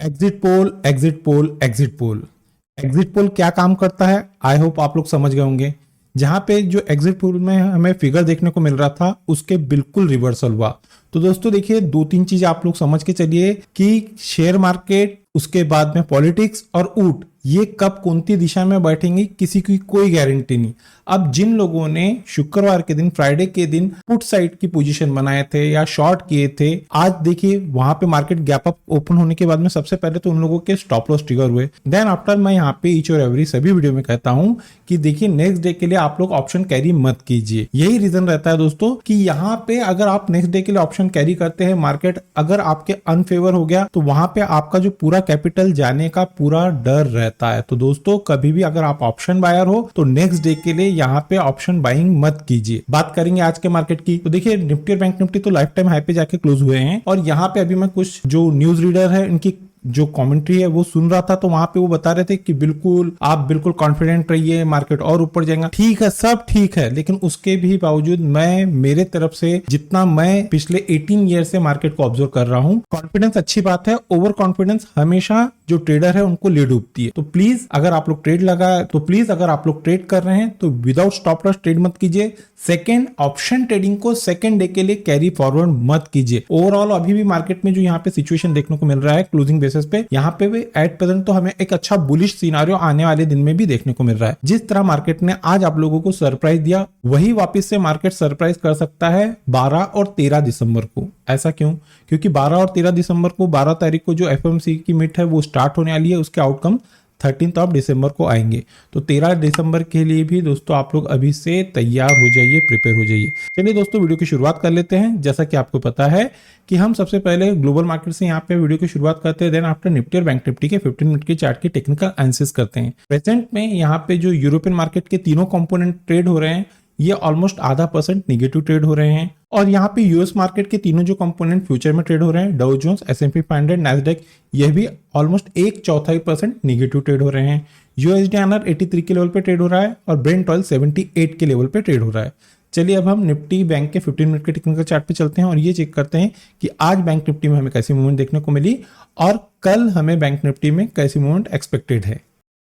Exit poll, exit poll, exit poll. Exit poll क्या काम करता है, आई होप आप लोग समझ गए होंगे। जहां पे जो एग्जिट पोल में हमें फिगर देखने को मिल रहा था उसके बिल्कुल रिवर्सल हुआ। तो दोस्तों देखिए, दो तीन चीजें आप लोग समझ के चलिए कि शेयर मार्केट, उसके बाद में पॉलिटिक्स और ऊट, ये कब कौन सी दिशा में बैठेंगी किसी की कोई गारंटी नहीं। अब जिन लोगों ने शुक्रवार के दिन, फ्राइडे के दिन पुट साइड की पोजीशन बनाए थे या शॉर्ट किए थे, आज देखिए वहां पे मार्केट गैप अप ओपन होने के बाद में सबसे पहले तो उन लोगों के स्टॉप लॉस ट्रिगर हुए। देन आफ्टर मैं यहाँ पे ईच और एवरी सभी वीडियो में कहता हूँ कि देखिए नेक्स्ट डे के लिए आप लोग ऑप्शन कैरी मत कीजिए। यही रीजन रहता है दोस्तों कि यहाँ पे अगर आप नेक्स्ट डे के लिए ऑप्शन कैरी करते हैं, मार्केट अगर आपके अनफेवर हो गया तो वहां पे आपका जो पूरा कैपिटल जाने का पूरा डर रहता है। तो दोस्तों कभी भी अगर आप ऑप्शन बायर हो तो नेक्स्ट डे के लिए यहाँ पे ऑप्शन बाइंग मत कीजिए। बात करेंगे आज के मार्केट की, तो देखिए निफ्टी और बैंक निफ्टी तो लाइफ टाइम हाई पे जाके क्लोज हुए हैं। और यहाँ पे अभी मैं कुछ जो न्यूज रीडर है इनकी जो कमेंट्री है वो सुन रहा था, तो वहां पे वो बता रहे थे कि बिल्कुल आप बिल्कुल कॉन्फिडेंट रहिए, मार्केट और ऊपर जाएगा। ठीक है, सब ठीक है, लेकिन उसके भी बावजूद मैं मेरे तरफ से जितना मैं पिछले 18 ईयर से मार्केट को ऑब्जर्व कर रहा हूं, कॉन्फिडेंस अच्छी बात है, ओवर कॉन्फिडेंस हमेशा जो ट्रेडर है उनको ले डूबती है। तो प्लीज अगर आप लोग ट्रेड अगर आप लोग ट्रेड कर रहे हैं तो विदाउट स्टॉप लॉस ट्रेड मत कीजिए। सेकेंड, ऑप्शन ट्रेडिंग को सेकेंड डे के लिए कैरी फॉरवर्ड मत कीजिए। ओवरऑल अभी भी मार्केट में जो यहाँ पे सिचुएशन देखने को मिल रहा है क्लोजिंग बेसिस पे, यहाँ पे भी एट प्रेजेंट तो हमें एक अच्छा बुलिश सिनारियो आने वाले दिन में भी देखने को मिल रहा है। जिस तरह मार्केट ने आज आप लोगों को सरप्राइज दिया, वही वापस से मार्केट सरप्राइज कर सकता है 12 और 13 दिसंबर को। ऐसा क्यों? क्योंकि 12 और 13 दिसंबर को, 12 तारीख को जो एफओएमसी की मीट है वो स्टार्ट होने वाली है, उसके आउटकम 13 दिसंबर को आएंगे। तो 13 दिसंबर के लिए भी दोस्तों आप लोग अभी से तैयार हो जाइए, प्रिपेयर हो जाइए। चलिए दोस्तों वीडियो की शुरुआत कर लेते हैं। जैसा कि आपको पता है कि हम सबसे पहले ग्लोबल मार्केट से यहाँ पे वीडियो की शुरुआत करते हैं, देन आफ्टर निफ्टी और बैंक निफ्टी के 15 मिनट के चार्ट के टेक्निकल एनालिसिस करते हैं। प्रेजेंट में यहाँ पे जो यूरोपियन मार्केट के तीनों कंपोनेंट ट्रेड हो रहे हैं, ये ऑलमोस्ट आधा % निगेटिव ट्रेड हो रहे हैं। और यहाँ पे यूएस मार्केट के तीनों जो कंपोनेंट फ्यूचर में ट्रेड हो रहे हैं, डाउ जोन्स, S&P 500, नैस्डैक, यह भी ऑलमोस्ट 1/4% निगेटिव ट्रेड हो रहे हैं। यूएसडी आईएनआर 83 के लेवल पे ट्रेड हो रहा है और ब्रेंट ऑयल 78 के लेवल पे ट्रेड हो रहा है। चलिए अब हम निफ्टी बैंक के 15 मिनट के टेक्निकल चार्ट पे चलते हैं और ये चेक करते हैं कि आज बैंक निफ्टी में हमें कैसी मूवमेंट देखने को मिली और कल हमें बैंक निफ्टी में कैसी मूवमेंट एक्सपेक्टेड है।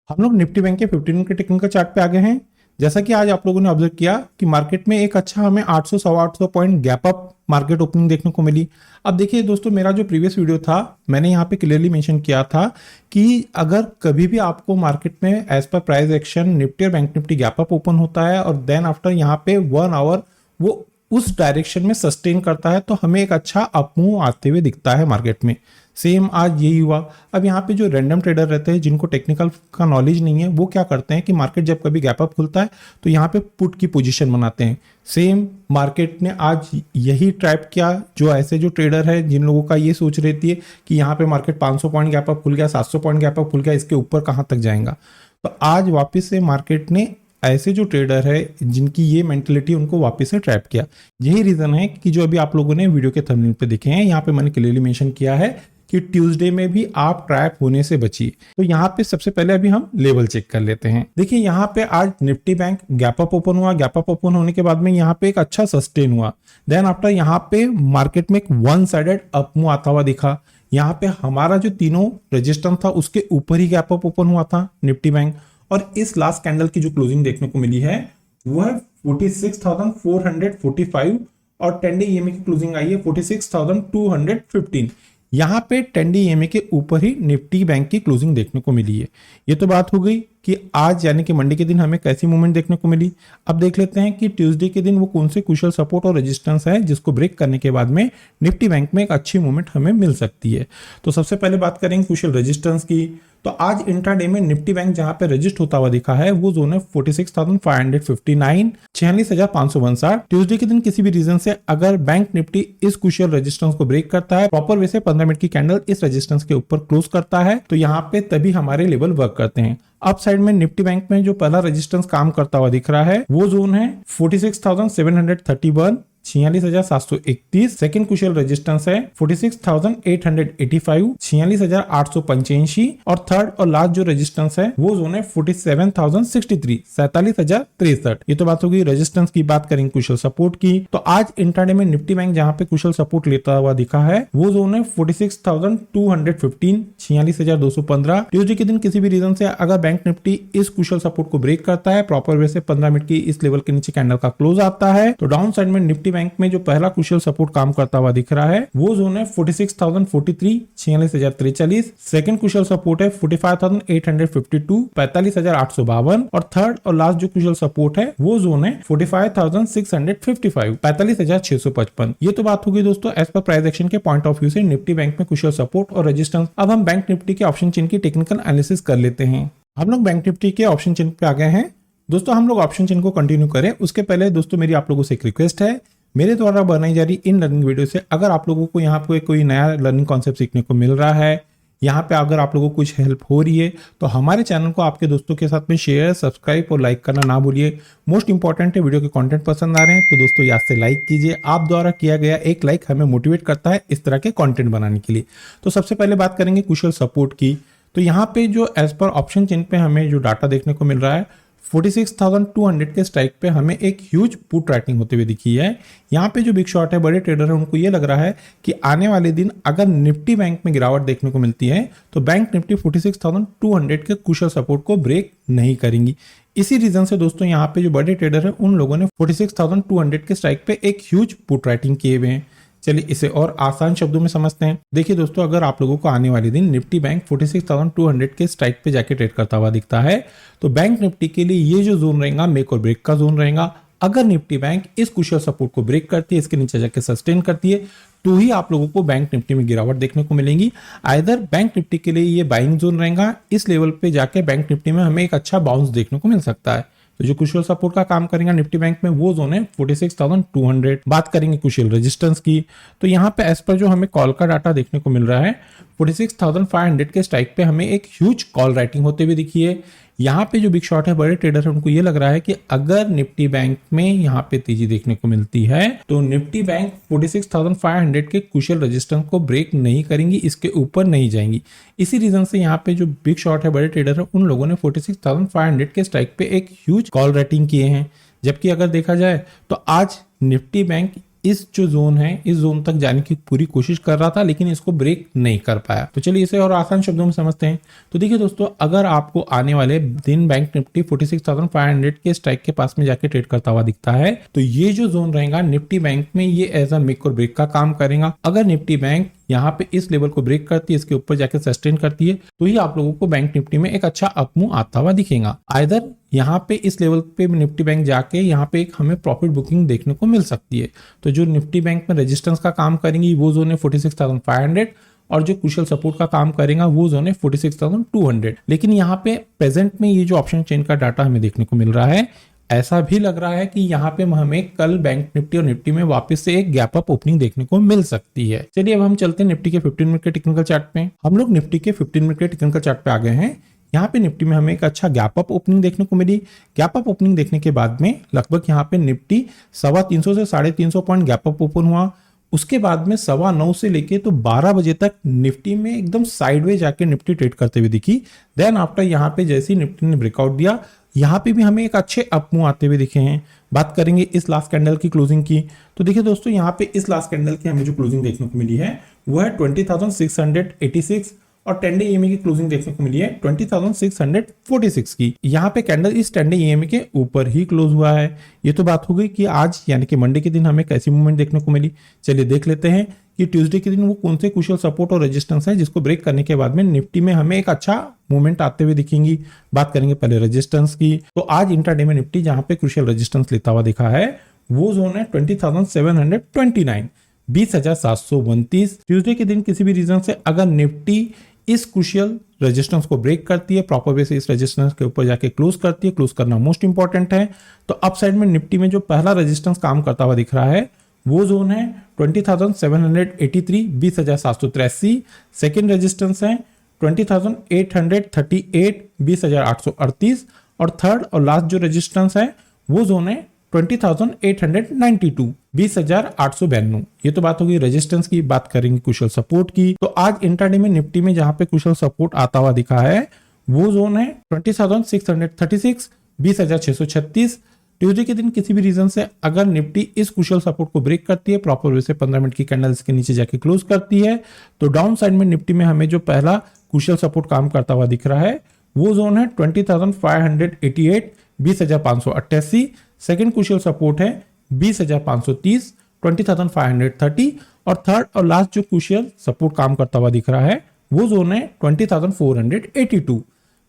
हम लोग निफ्टी बैंक के 15 मिनट के टेक्निकल चार्ट पे आ गए हैं। जैसा कि आज आप लोगों ने ऑब्जर्व किया कि मार्केट में एक अच्छा हमें 800 सवा 800 point gap up market opening देखने को मिली। अब देखिए दोस्तों, मेरा जो प्रीवियस वीडियो था मैंने यहाँ पे क्लियरली मेंशन किया था कि अगर कभी भी आपको मार्केट में एज पर प्राइस एक्शन निफ्टी और bank Nifty gap up open होता है और देन आफ्टर यहाँ पे 1 आवर वो उस डायरेक्शन में सस्टेन करता है, तो हमें एक अच्छा अपमूव आते हुए दिखता है मार्केट में। सेम आज यही हुआ। अब यहाँ पे जो रैंडम ट्रेडर रहते हैं जिनको टेक्निकल का नॉलेज नहीं है, वो क्या करते हैं कि मार्केट जब कभी गैप अप खुलता है तो यहाँ पे पुट की पोजीशन बनाते हैं। सेम मार्केट ने आज यही ट्रैप किया। जो ऐसे जो ट्रेडर है जिन लोगों का ये सोच रहती है कि यहाँ पे मार्केट 500 पॉइंट गैप अप खुल गया, 700 पॉइंट गैप अप खुल गया, इसके ऊपर कहाँ तक जाएगा, तो आज वापिस से मार्केट ने ऐसे जो ट्रेडर है जिनकी ये मेंटेलिटी, उनको वापस से ट्रैप किया। यही रीजन है कि जो अभी आप लोगों ने वीडियो के थंबनेल पे देखे हैं, यहाँ पे मैंने क्लियरली मेंशन किया है कि ट्यूसडे में भी आप ट्रैप होने से बचिए। तो यहाँ पे सबसे पहले अभी हम लेवल चेक कर लेते हैं। देखिए यहाँ पे आज Nifty bank gap up open हुआ। गैप अप ओपन होने के बाद में यहाँ पे एक अच्छा सस्टेन हुआ। देन आफ्टर यहाँ पे मार्केट में एक वन साइडेड अप मूव आता हुआ दिखा। यहाँ पे हमारा जो तीनों रेजिस्टेंस था उसके ऊपर ही गैप अप ओपन हुआ था निफ्टी बैंक। और इस लास्ट कैंडल की जो क्लोजिंग देखने को मिली है वो है 46,445 और 10 डे ईएमए की क्लोजिंग आई है 46,215। यहाँ पे 10 डे ईएमए के ऊपर ही निफ्टी बैंक की क्लोजिंग देखने को मिली है। ये तो बात हो गई कि आज यानी कि मंडे के दिन हमें कैसी मूवमेंट देखने को मिली। अब देख लेते हैं कि ट्यूसडे के दिन वो कौन से क्रूशियल सपोर्ट और रेजिस्टेंस है जिसको ब्रेक करने के बाद में निफ्टी बैंक में एक अच्छी मूवमेंट हमें मिल सकती है। तो सबसे पहले बात करेंगे क्रूशियल रेजिस्टेंस की। तो आज इंट्राडे में निफ्टी बैंक जहां पे रजिस्ट होता हुआ दिखा है वो जोन है 46,559, 46,559। ट्यूसडे के दिन किसी भी रीजन से अगर बैंक निफ्टी इस क्रूशियल रेजिस्टेंस को ब्रेक करता है, प्रॉपर वे से 15 मिनट की कैंडल इस रेजिस्टेंस के ऊपर क्लोज करता है, तो यहाँ पे तभी हमारे लेवल वर्क करते हैं। अप साइड में निफ्टी बैंक में जो पहला रेजिस्टेंस काम करता हुआ दिख रहा है वो जोन है 46,731, 46,731। सेकंड क्रूशियल रेजिस्टेंस है 46,885, 46,885। और थर्ड और लास्ट जो रेजिस्टेंस है वो जोन है 47,063, 47,063। ये तो बात होगी रेजिस्टेंस की। बात करेंगे क्रूशियल सपोर्ट की, तो आज इंट्राडे में निफ्टी बैंक जहां पे क्रूशियल सपोर्ट लेता हुआ दिखा है वो जोन है 46,215, 46,215। ट्यूसडे के दिन किसी भी रीजन से अगर बैंक निफ्टी इस क्रूशियल सपोर्ट को ब्रेक करता है, प्रॉपर वे से 15 मिनट की इस लेवल के नीचे कैंडल का क्लोज आता है, तो डाउन साइड में निफ्टी बैंक में जो पहला क्रूशियल सपोर्ट काम करता हुआ दिख रहा है वो जोन है 46,043, 46,043। सेकंड क्रूशियल सपोर्ट है 45,852, 45,852। और थर्ड और लास्ट जो क्रूशियल सपोर्ट है वो जोन है 45,655, 45,655। ये तो बात होगी दोस्तों एज पर प्राइस एक्शन के पॉइंट ऑफ व्यू से निफ्टी बैंक में क्रूशियल सपोर्ट और रेजिस्टेंस। अब हम बैंक निफ्टी के ऑप्शन चेन की टेक्निकल एनालिसिस कर लेते हैं। हम लोग बैंक निफ्टी के ऑप्शन चेन पे आ गए हैं। दोस्तों हम लोग ऑप्शन चेन को कंटिन्यू करें उसके पहले दोस्तों मेरी आप लोगों से एक रिक्वेस्ट है, मेरे द्वारा बनाई जा रही इन लर्निंग वीडियो से अगर आप लोगों को यहाँ पे कोई नया लर्निंग कॉन्सेप्ट सीखने को मिल रहा है, यहाँ पे अगर आप लोगों को कुछ हेल्प हो रही है, तो हमारे चैनल को आपके दोस्तों के साथ में शेयर, सब्सक्राइब और लाइक करना ना भूलिए। मोस्ट इंपॉर्टेंट है, वीडियो के कंटेंट पसंद आ रहे हैं तो दोस्तों याद से लाइक कीजिए। आप द्वारा किया गया एक लाइक हमें मोटिवेट करता है इस तरह के कंटेंट बनाने के लिए। तो सबसे पहले बात करेंगे क्रूशियल सपोर्ट की। तो यहाँ पे जो एज पर ऑप्शन चेन पे हमें जो डाटा देखने को मिल रहा है 46,200 के स्ट्राइक पे हमें एक ह्यूज पुट राइटिंग होते हुए दिखी है। यहाँ पे जो बिग शॉट है, बड़े ट्रेडर है, उनको ये लग रहा है कि आने वाले दिन अगर निफ्टी बैंक में गिरावट देखने को मिलती है तो बैंक निफ्टी 46,200 के क्रूशियल सपोर्ट को ब्रेक नहीं करेंगी। इसी रीजन से दोस्तों यहाँ पे जो बड़े ट्रेडर है उन लोगों ने 46,200 के स्ट्राइक पे एक ह्यूज पुट राइटिंग किए हुए हैं। चलिए इसे और आसान शब्दों में समझते हैं। देखिए दोस्तों, अगर आप लोगों को आने वाले दिन निफ्टी बैंक 46,200 के स्ट्राइक पे जाके ट्रेड करता हुआ दिखता है तो बैंक निफ्टी के लिए ये जो जोन रहेगा मेक और ब्रेक का जोन रहेगा। अगर निफ्टी बैंक इस क्रूशियल सपोर्ट को ब्रेक करती है, इसके नीचे जाके सस्टेन करती है, तो ही आप लोगों को बैंक निफ्टी में गिरावट देखने को मिलेगी। आइदर बैंक निफ्टी के लिए ये बाइंग जोन रहेगा, इस लेवल पे जाके बैंक निफ्टी में हमें एक अच्छा बाउंस देखने को मिल सकता है। तो जो क्रूशियल सपोर्ट का काम करेगा निफ्टी बैंक में वो जोन है 46,200। बात करेंगे क्रूशियल रेजिस्टेंस की, तो यहाँ पे एज पर जो हमें कॉल का डाटा देखने को मिल रहा है 46,500 के स्ट्राइक पे हमें एक ह्यूज कॉल राइटिंग होते हुए दिखी है। यहाँ पे जो बिग शॉट है, बड़े ट्रेडर है, उनको ये लग रहा है कि अगर निफ्टी बैंक में यहाँ पे तेजी देखने को मिलती है तो निफ्टी बैंक 46,500 के क्रूशियल रेजिस्टेंस को ब्रेक नहीं करेंगी, इसके ऊपर नहीं जाएंगी। इसी रीजन से यहाँ पे जो बिग शॉट है, बड़े ट्रेडर है, उन लोगों ने 46,500 के स्ट्राइक पे एक ह्यूज कॉल राइटिंग किए हैं। जबकि अगर देखा जाए तो आज निफ्टी बैंक इस जो जोन है इस जोन तक जाने की पूरी कोशिश कर रहा था लेकिन इसको ब्रेक नहीं कर पाया। तो चलिए इसे और आसान शब्दों में समझते हैं। तो देखिए दोस्तों, अगर आपको आने वाले दिन बैंक निफ्टी 46,500 के स्ट्राइक के पास में जाके ट्रेड करता हुआ दिखता है तो ये जो जोन रहेगा निफ्टी बैंक में ये एज अ मेक और ब्रेक का काम करेगा। अगर निफ्टी बैंक यहाँ पे इस लेवल को ब्रेक करती है, इसके ऊपर जाके सस्टेन करती है, तो ही आप लोगों को बैंक निफ्टी में एक अच्छा अपमूव आता हुआ दिखेगा। आइदर यहाँ पे इस लेवल पे निफ्टी बैंक जाके यहाँ पे एक हमें प्रॉफिट बुकिंग देखने को मिल सकती है। तो जो निफ्टी बैंक में रेजिस्टेंस का काम करेंगी वो जोन है 46,500 और जो क्रूशियल सपोर्ट का काम करेगा वो जोन है 46,200। लेकिन यहाँ पे प्रेजेंट में ये जो ऑप्शन चेन का डाटा हमें देखने को मिल रहा है, ऐसा भी लग रहा है कि यहाँ पे हमें कल बैंक निफ्टी और निफ्टी में वापस से एक गैप अप ओपनिंग देखने को मिल सकती है। चलिए अब हम चलते हैं निफ्टी के 15 मिनट के टेक्निकल चार्ट पे। हम लोग निफ्टी के 15 मिनट के टेक्निकल चार्ट पे आ गए हैं। यहाँ पे निफ्टी में हमें एक अच्छा गैप अप ओपनिंग देखने को मिली। गैप अप ओपनिंग देखने के बाद में लगभग यहाँ पे निफ्टी 350 से 350 पॉइंट गैप अप ओपन हुआ। उसके बाद में 9:15 से लेके तो 12 बजे तक निफ्टी में एकदम साइडवे जाके निफ्टी ट्रेड करते हुए दिखी। देन आफ्टर यहाँ पे जैसे ही निफ्टी ने ब्रेकआउट दिया, यहाँ पे भी हमें एक अच्छे अपमूव आते हुए दिखे हैं। बात करेंगे इस लास्ट कैंडल की क्लोजिंग की, तो देखिए दोस्तों, यहाँ पे इस लास्ट कैंडल की हमें जो क्लोजिंग देखने को मिली है वो है 20,686 और 10 डे ईएमए की क्लोजिंग देखने को मिली है 20,646 की। यहाँ पे कैंडल इस 10 डे ईएमए के ऊपर ही क्लोज हुआ है। ये तो बात हो गई कि आज यानी कि मंडे के दिन हमें कैसी मूवमेंट देखने को मिली। चलिए देख लेते हैं कि ट्यूसडे के दिन वो कौन से क्रूशियल सपोर्ट और रेजिस्टेंस है जिसको ब्रेक करने के बाद में निफ्टी में हमें एक अच्छा मूवमेंट आते हुए दिखेंगी। बात करेंगे पहले रेजिस्टेंस की, तो आज इंट्राडे में निफ्टी जहां पे क्रूशियल रेजिस्टेंस लेता हुआ दिखा है वो जोन है 20,729, 20,729। ट्यूसडे के दिन किसी भी रीजन से अगर निफ्टी इस क्रूशियल रेजिस्टेंस को ब्रेक करती है, प्रॉपर वे से इस रेजिस्टेंस के ऊपर जाके क्लोज करती है, क्लोज करना मोस्ट इंपॉर्टेंट है, तो अपसाइड में निफ्टी में जो पहला रेजिस्टेंस काम करता हुआ दिख रहा है वो जोन है 20,783, 20,783। सेकेंड रेजिस्टेंस है 20,838, 20,838 और थर्ड और लास्ट जो रेजिस्टेंस है वो जोन है 20,892 20,892। ये तो बात होगी रेजिस्टेंस की। बात करेंगे कुशल सपोर्ट की, तो आज इंट्राडे में निफ्टी में जहां पे कुशल सपोर्ट आता हुआ दिखा है वो जोन है 20,636 20,636। ट्यूजडे के दिन किसी भी रीजन से अगर निफ्टी इस कुशल सपोर्ट को ब्रेक करती है, प्रॉपर वे से 15 मिनट की कैंडल्स के नीचे जाके क्लोज करती है, तो डाउन साइड में निफ्टी में हमें जो पहला कुशल सपोर्ट काम करता हुआ दिख रहा है वो जोन है 20,588 20,588। सेकेंड कुशल सपोर्ट है 20,530 20,530। और थर्ड और लास्ट जो कुशल सपोर्ट काम करता हुआ दिख रहा है वो जोन है 20,482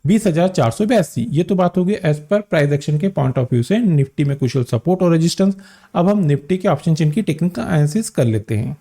20,482। ये तो बात होगी एज पर प्राइस एक्शन के पॉइंट ऑफ व्यू से निफ्टी में कुशल सपोर्ट और रेजिस्टेंस। अब हम निफ्टी के ऑप्शन चेन की टेक्निकल एनालिसिस कर लेते हैं।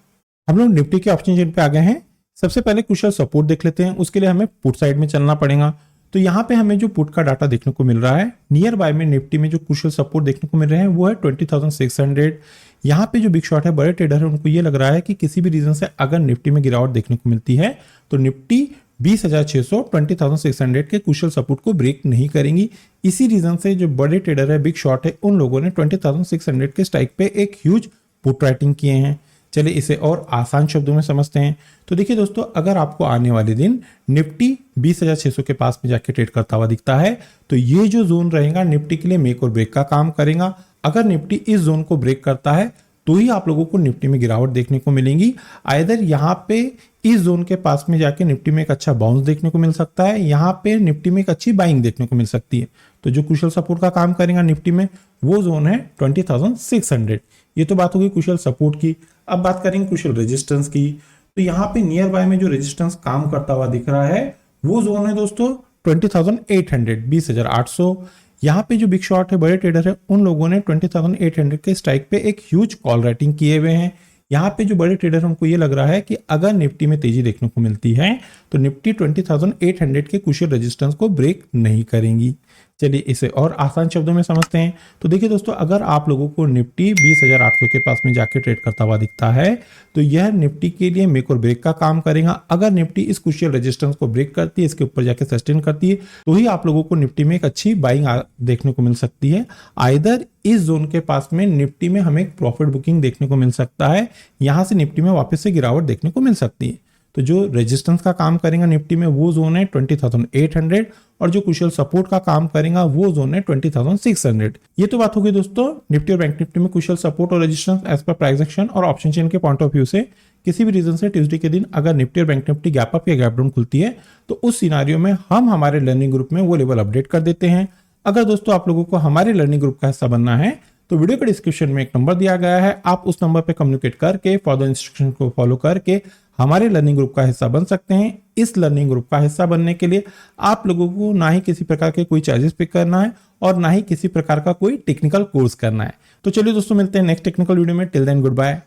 हम लोग निफ्टी के ऑप्शन चेन पे आ गए हैं। सबसे पहले कुशल सपोर्ट देख लेते हैं, उसके लिए हमें पुट साइड में चलना पड़ेगा। तो यहाँ पे हमें जो पुट का डाटा देखने को मिल रहा है, नियर बाय में निफ्टी में जो कुशल सपोर्ट देखने को मिल रहे हैं वो है 20,600। यहाँ पे जो बिग शॉट है, बड़े ट्रेडर है, उनको ये लग रहा है कि किसी भी रीजन से अगर निफ्टी में गिरावट देखने को मिलती है तो निफ्टी 20,600 20,600 के कुशल सपोर्ट को ब्रेक नहीं करेंगी। इसी रीजन से जो बड़े ट्रेडर है, बिग शॉट है, उन लोगों ने 20,600 के स्ट्राइक पे एक ह्यूज पुट राइटिंग किए हैं। चलिए इसे और आसान शब्दों में समझते हैं। तो देखिए दोस्तों, अगर आपको आने वाले दिन निफ्टी 20,600 के पास में जाके ट्रेड करता हुआ दिखता है तो ये जो जोन रहेगा निफ्टी के लिए मेक और ब्रेक का काम करेगा। अगर निफ्टी इस जोन को ब्रेक करता है तो ही आप लोगों को निफ्टी में गिरावट देखने को मिलेगी। आइदर यहाँ पे इस जोन के पास में जाके निफ्टी में एक अच्छा बाउंस देखने को मिल सकता है, यहाँ पे निफ्टी में एक अच्छी बाइंग देखने को मिल सकती है। तो जो कुशल सपोर्ट का काम करेगा निफ्टी में वो जोन है 20,600। ये तो बात होगी कुशल सपोर्ट की। अब बात करेंगे कुशल रेजिस्टेंस की। तो यहाँ पे नियर बाय में जो रेजिस्टेंस काम करता हुआ दिख रहा है वो जोन है दोस्तों 20,800 20,800। यहाँ पे जो बिग शॉट है, बड़े ट्रेडर है, उन लोगों ने 20,800 के स्ट्राइक पे एक ह्यूज कॉल राइटिंग किए हुए हैं। यहाँ पे जो बड़े ट्रेडर है उनको ये लग रहा है कि अगर निफ्टी में तेजी देखने को मिलती है तो निफ्टी 20,800 के कुशल रेजिस्टेंस को ब्रेक नहीं करेंगी। चलिए इसे और आसान शब्दों में समझते हैं। तो देखिए दोस्तों, अगर आप लोगों को निफ्टी 20,800 के पास में जाके ट्रेड करता हुआ दिखता है तो यह निफ्टी के लिए मेक और ब्रेक का काम करेगा। अगर निफ्टी इस कुशल रेजिस्टेंस को ब्रेक करती है, इसके ऊपर जाके सस्टेन करती है, तो ही आप लोगों को निफ्टी में एक अच्छी बाइंग देखने को मिल सकती है। आइदर इस जोन के पास में निफ्टी में हमें प्रॉफिट बुकिंग देखने को मिल सकता है, यहां से निफ्टी में वापस से गिरावट देखने को मिल सकती है। तो जो रेजिस्टेंस का काम करेगा निफ्टी में वो जोन है 20,800 और जो कुशल सपोर्ट का काम करेगा वो जोन है 20,600। ये तो बात होगी दोस्तों निफ्टी और बैंक निफ्टी में कुशल सपोर्ट और रेजिस्टेंस एज पर प्राइस एक्शन और ऑप्शन चेन के पॉइंट ऑफ व्यू से। किसी भी रीजन से ट्यूसडे के दिन अगर निफ्टी और बैंक निफ्टी गैप अप या गैप डाउन खुलती है तो उस सिनारियो में हम हमारे लर्निंग ग्रुप में वो लेवल अपडेट कर देते हैं। अगर दोस्तों आप लोगों को हमारे लर्निंग ग्रुप का हिस्सा बनना है तो वीडियो के डिस्क्रिप्शन में एक नंबर दिया गया है, आप उस नंबर पे कम्युनिकेट करके फर्दर इंस्ट्रक्शन को फॉलो करके हमारे लर्निंग ग्रुप का हिस्सा बन सकते हैं। इस लर्निंग ग्रुप का हिस्सा बनने के लिए आप लोगों को ना ही किसी प्रकार के कोई चार्जेस पे करना है और ना ही किसी प्रकार का कोई टेक्निकल कोर्स करना है। तो चलिए दोस्तों, मिलते हैं नेक्स्ट टेक्निकल वीडियो में। Till then good bye.